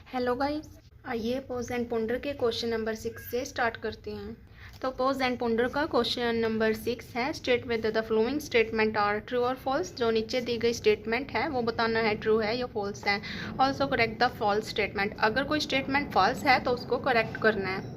Hello guys, आइए pause and ponder के question number 6 से स्टार्ट करते हैं। तो पोज एंड पोंडर का क्वेश्चन नंबर 6 है, state whether the following statement are true और फॉल्स। जो नीचे दी गई स्टेटमेंट है वो बताना है ट्रू है या फॉल्स है। Also correct the false statement. अगर कोई स्टेटमेंट फॉल्स है तो उसको करेक्ट करना है।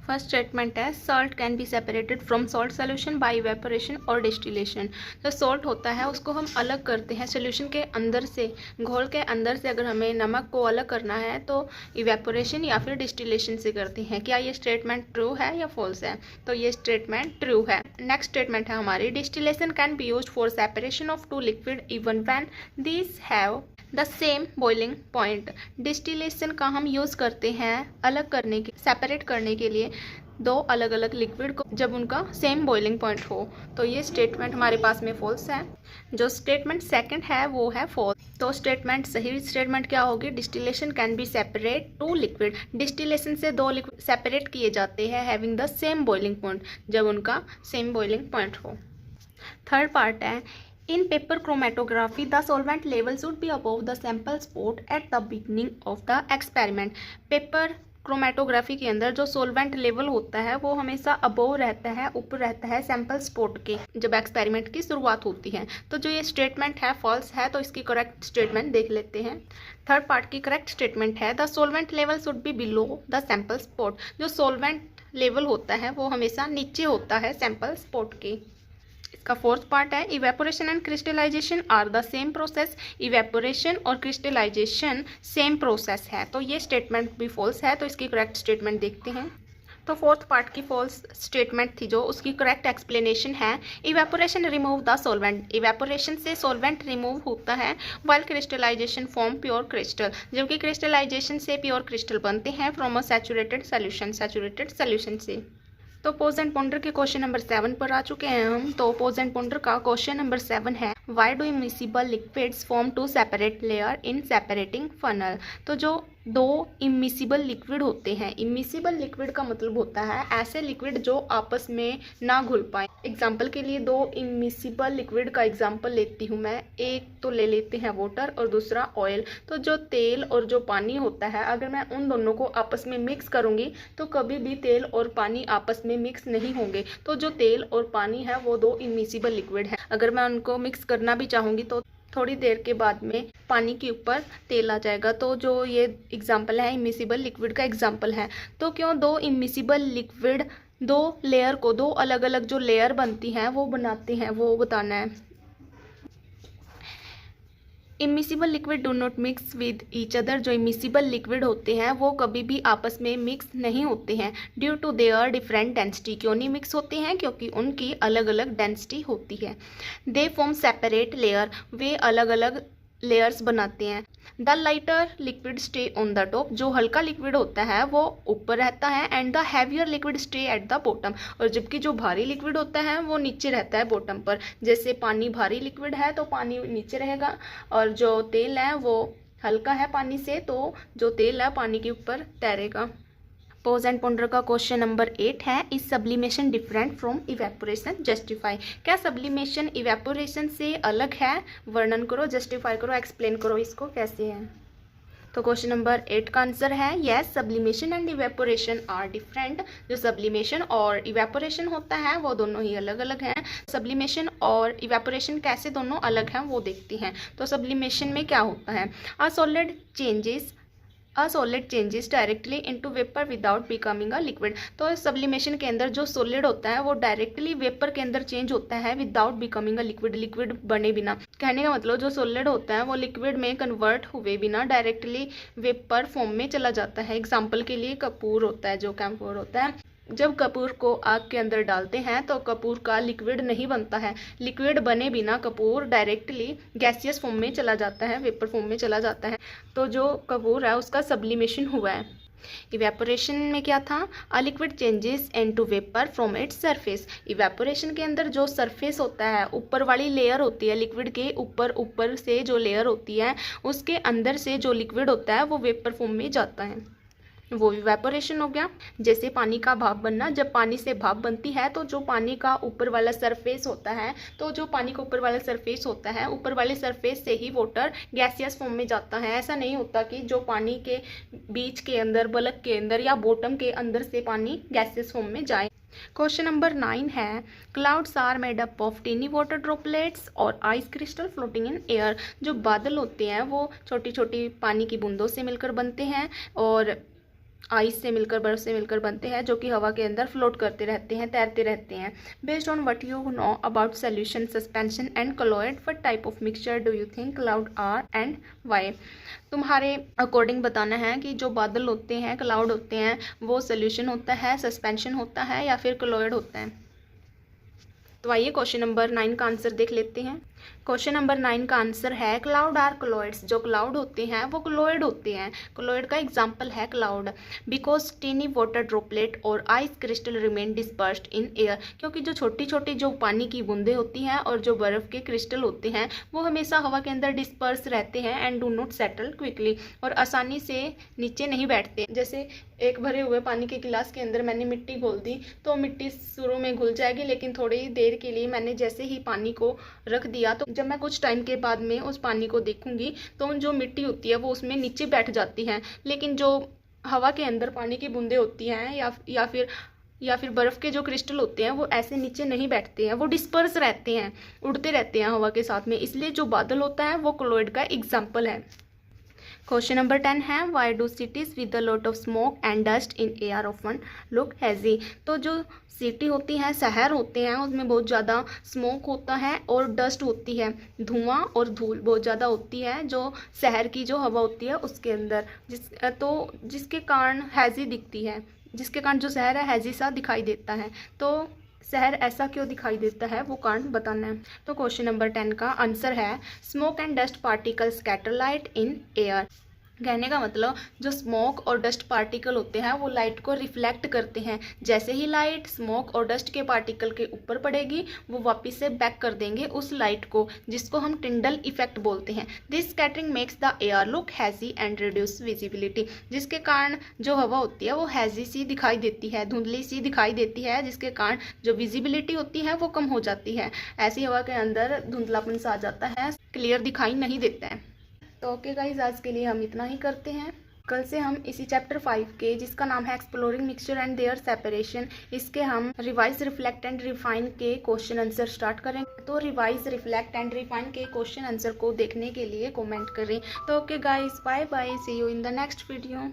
फर्स्ट स्टेटमेंट है, salt can be separated from salt solution bye evaporation और डिस्टिलेशन। जो सॉल्ट होता है उसको हम अलग करते हैं सोल्यूशन के अंदर से, घोल के अंदर से। अगर हमें नमक को अलग करना है तो इवेपोरेशन या फिर डिस्टिलेशन से करते हैं। क्या ये स्टेटमेंट ट्रू है या फॉल्स है? तो ये स्टेटमेंट ट्रू है। नेक्स्ट स्टेटमेंट है हमारी, distillation can be used for separation of two liquid even when these have the same boiling point. Distillation का हम यूज़ करते हैं अलग करने के, सेपरेट करने के लिए दो अलग अलग लिक्विड को, जब उनका सेम बॉइलिंग पॉइंट हो। तो ये स्टेटमेंट हमारे पास में फॉल्स है। जो स्टेटमेंट सेकंड है वो है फॉल्स। तो स्टेटमेंट सही स्टेटमेंट क्या होगी? Distillation can be separate two liquid. Distillation से दो लिक्विड सेपरेट किए जाते हैं having the same boiling point, जब उनका सेम बॉइलिंग पॉइंट हो। थर्ड पार्ट है, in paper chromatography the solvent level should be above the sample spot at the beginning of the experiment। Paper chromatography के अंदर जो सोलवेंट लेवल होता है वो हमेशा अबोव रहता है, ऊपर रहता है सैंपल स्पॉट के, जब एक्सपेरिमेंट की शुरुआत होती है। तो जो ये स्टेटमेंट है फॉल्स है, तो इसकी करेक्ट स्टेटमेंट देख लेते हैं। थर्ड पार्ट की करेक्ट स्टेटमेंट है, the solvent level should be below the sample spot. जो सोलवेंट लेवल होता है वो हमेशा नीचे होता है सैंपल स्पॉट के। इसका फोर्थ पार्ट है, evaporation and crystallisation are the same process. Evaporation और क्रिस्टलाइजेशन सेम प्रोसेस है। तो ये स्टेटमेंट भी फॉल्स है। तो इसकी करेक्ट स्टेटमेंट देखते हैं। तो फोर्थ पार्ट की फॉल्स स्टेटमेंट थी जो, उसकी करेक्ट एक्सप्लेनेशन है, evaporation remove the solvent. Evaporation से सॉल्वेंट रिमूव होता है, while crystallisation form pure crystal. जबकि क्रिस्टलाइजेशन से प्योर क्रिस्टल बनते हैं फ्रॉम अ सैचुरेटेड सोल्यूशन से। तो पोज एंड पोंडर के क्वेश्चन नंबर 7 पर आ चुके हैं हम। तो पोज एंड पोंडर का क्वेश्चन नंबर 7 है, why do immiscible liquids form to separate layer in separating funnel. तो जो दो इमिसिबल लिक्विड होते हैं, इमिसिबल लिक्विड का मतलब होता है ऐसे लिक्विड जो आपस में ना घुल पाए। एग्जाम्पल के लिए दो इमिसिबल लिक्विड का एग्जाम्पल लेती हूँ मैं। एक तो ले लेते हैं वाटर और दूसरा ऑयल। तो जो तेल और जो पानी होता है, अगर मैं उन दोनों को आपस में मिक्स करूँगी तो कभी भी तेल और पानी आपस में मिक्स नहीं होंगे। तो जो तेल और पानी है वो दो इमिसिबल लिक्विड है। अगर मैं उनको मिक्स करना भी चाहूँगी तो थोड़ी देर के बाद में पानी के ऊपर तेल आ जाएगा। तो जो ये एग्जाम्पल है इमिसिबल लिक्विड का एग्जाम्पल है। तो क्यों दो इमिसिबल लिक्विड दो लेयर को, दो अलग अलग जो लेयर बनती हैं वो बनाते हैं, वो बताना है। Immiscible liquid do not mix with each other. जो इमिसिबल लिक्विड होते हैं वो कभी भी आपस में मिक्स नहीं होते हैं, due to their different density. क्यों नहीं मिक्स होते हैं? क्योंकि उनकी अलग अलग डेंसिटी होती है। They form separate layer. वे अलग अलग लेयर्स बनाते हैं। The lighter liquid stay on the top. जो हल्का लिक्विड होता है वो ऊपर रहता है, and the heavier liquid stay at the bottom. और जबकि जो भारी लिक्विड होता है वो नीचे रहता है बॉटम पर। जैसे पानी भारी लिक्विड है तो पानी नीचे रहेगा, और जो तेल है वो हल्का है पानी से, तो जो तेल है पानी के ऊपर तैरेगा। पोज एंड पोंडर का क्वेश्चन नंबर 8 है, is sublimation different from evaporation, justify. क्या सब्लिमेशन इवेपोरेशन से अलग है? वर्णन करो, जस्टिफाई करो, एक्सप्लेन करो इसको कैसे है। तो क्वेश्चन नंबर 8 का आंसर है yes, sublimation and evaporation are different. जो सब्लिमेशन और इवेपोरेशन होता है वो दोनों ही अलग अलग हैं। सब्लिमेशन और इवेपोरेशन कैसे दोनों अलग हैं वो देखते हैं। तो सब्लिमेशन में क्या होता है, a solid changes directly into vapour without becoming a liquid. तो सब्लिमेशन के अंदर जो सॉलिड होता है वो डायरेक्टली वेपर के अंदर चेंज होता है without becoming a liquid, liquid बने बिना। कहने का मतलब जो सॉलिड होता है वो लिक्विड में कन्वर्ट हुए बिना डायरेक्टली वेपर फॉर्म में चला जाता है। एग्जाम्पल के लिए कपूर होता है, जो कैम्फोर होता है, जब कपूर को आग के अंदर डालते हैं तो कपूर का लिक्विड नहीं बनता है। लिक्विड बने बिना कपूर डायरेक्टली गैसियस फॉर्म में चला जाता है, वेपर फॉर्म में चला जाता है। तो जो कपूर है उसका सब्लिमेशन हुआ है। इवेपोरेशन में क्या था, a liquid changes into vapour from its surface. Evaporation के अंदर जो सरफेस होता है, ऊपर वाली लेयर होती है लिक्विड के ऊपर से जो लेयर होती है उसके अंदर से जो लिक्विड होता है वो वेपर फॉर्म में जाता है। वो इवेपोरेशन हो गया। जैसे पानी का भाप बनना, जब पानी से भाप बनती है तो जो पानी का ऊपर वाला सरफेस होता है, तो जो पानी का ऊपर वाला सरफेस होता है, ऊपर वाले सरफेस से ही वाटर गैसियस फॉर्म में जाता है। ऐसा नहीं होता कि जो पानी के बीच के अंदर, बल्क के अंदर या बॉटम के अंदर से पानी गैसियस फॉर्म में जाए। क्वेश्चन नंबर 9 है, clouds are made up of tiny water droplets और ice crystal floating in air. जो बादल होते हैं वो छोटी छोटी पानी की बूंदों से मिलकर बनते हैं और आइस से मिलकर, बर्फ से मिलकर बनते हैं, जो कि हवा के अंदर फ्लोट करते रहते हैं, तैरते रहते हैं। Based on what you know about solution, suspension and colloid, what type of mixture do you think cloud are and why. तुम्हारे अकॉर्डिंग बताना है कि जो बादल होते हैं, क्लाउड होते हैं, वो सोल्यूशन होता है, सस्पेंशन होता है या फिर कलॉइड होता है। तो आइए क्वेश्चन नंबर 9 का आंसर देख लेते हैं। क्वेश्चन नंबर 9 का आंसर है, क्लाउड आर क्लोइड्स। जो क्लाउड होते हैं वो क्लोइड होते हैं। क्लोइड का एग्जाम्पल है cloud. Because tiny water droplet और ice crystal remain dispersed in air. क्योंकि जो छोटी छोटी जो पानी की बूंदें होती हैं और जो बर्फ़ के क्रिस्टल होते हैं वो हमेशा हवा के अंदर डिस्पर्स रहते हैं and do not settle quickly, और आसानी से नीचे नहीं बैठते। जैसे एक भरे हुए पानी के गिलास के अंदर मैंने मिट्टी घोल दी तो मिट्टी शुरू में घुल जाएगी, लेकिन थोड़ी देर के लिए मैंने जैसे ही पानी को रख दिया तो जब मैं कुछ टाइम के बाद में उस पानी को देखूंगी तो जो मिट्टी होती है वो उसमें नीचे बैठ जाती है। लेकिन जो हवा के अंदर पानी की बूंदें होती हैं या फिर बर्फ़ के जो क्रिस्टल होते हैं वो ऐसे नीचे नहीं बैठते हैं, वो डिस्पर्स रहते हैं, उड़ते रहते हैं हवा के साथ में। इसलिए जो बादल होता है वो क्लोइड का एग्जाम्पल है। क्वेश्चन नंबर 10 है, why do cities with a lot of smoke and dust in air often look hazy. तो जो सिटी होती है, शहर होते हैं, उसमें बहुत ज़्यादा स्मोक होता है और डस्ट होती है, धुआं और धूल बहुत ज़्यादा होती है जो शहर की जो हवा होती है उसके अंदर, जिसके कारण हैज़ी दिखती है, जिसके कारण जो शहर है हैज़ी सा दिखाई देता है। तो शहर ऐसा क्यों दिखाई देता है वो कारण बताना है। तो क्वेश्चन नंबर 10 का आंसर है, smoke and dust particles scatter light in air. कहने का मतलब जो स्मोक और डस्ट पार्टिकल होते हैं वो लाइट को रिफ्लेक्ट करते हैं। जैसे ही लाइट स्मोक और डस्ट के पार्टिकल के ऊपर पड़ेगी वो वापस से बैक कर देंगे उस लाइट को, जिसको हम टिंडल इफेक्ट बोलते हैं। This scattering makes the air look hazy and reduce visibility. जिसके कारण जो हवा होती है वो हैज़ी सी दिखाई देती है, धुंधली सी दिखाई देती है, जिसके कारण जो विजिबिलिटी होती है वो कम हो जाती है। ऐसी हवा के अंदर धुंधलापन सा आ जाता है, क्लियर दिखाई नहीं देता है। तो ओके गाइज, आज के लिए हम इतना ही करते हैं। कल से हम इसी चैप्टर 5 के, जिसका नाम है exploring mixture and their separation, इसके हम रिवाइज, रिफ्लेक्ट एंड रिफाइन के क्वेश्चन आंसर स्टार्ट करेंगे। तो रिवाइज, रिफ्लेक्ट एंड रिफाइन के क्वेश्चन आंसर को देखने के लिए कमेंट करें। तो okay guys, bye bye, see you in the next video.